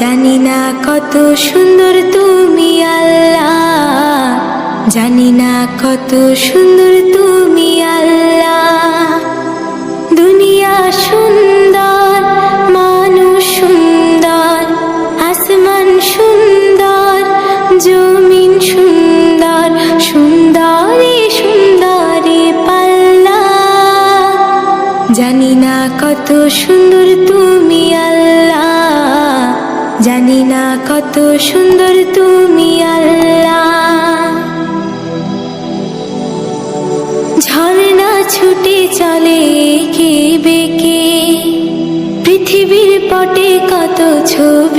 জানি না কত সুন্দর তুমি আল্লাহ, জানি না কত সুন্দর তুমি আল্লাহ। দুনিয়া সুন্দর, মানুষ সুন্দর, আসমান সুন্দর, জমিন সুন্দর, সুন্দরী সুন্দরী পাল্লা। জানি না কত সুন্দর তুমি আল্লাহ, জানি না কত সুন্দর তুমি আল্লাহ। ঝর্ণা ছুটে চলে এঁকে বেঁকে, পৃথিবীর পটে কত ছবি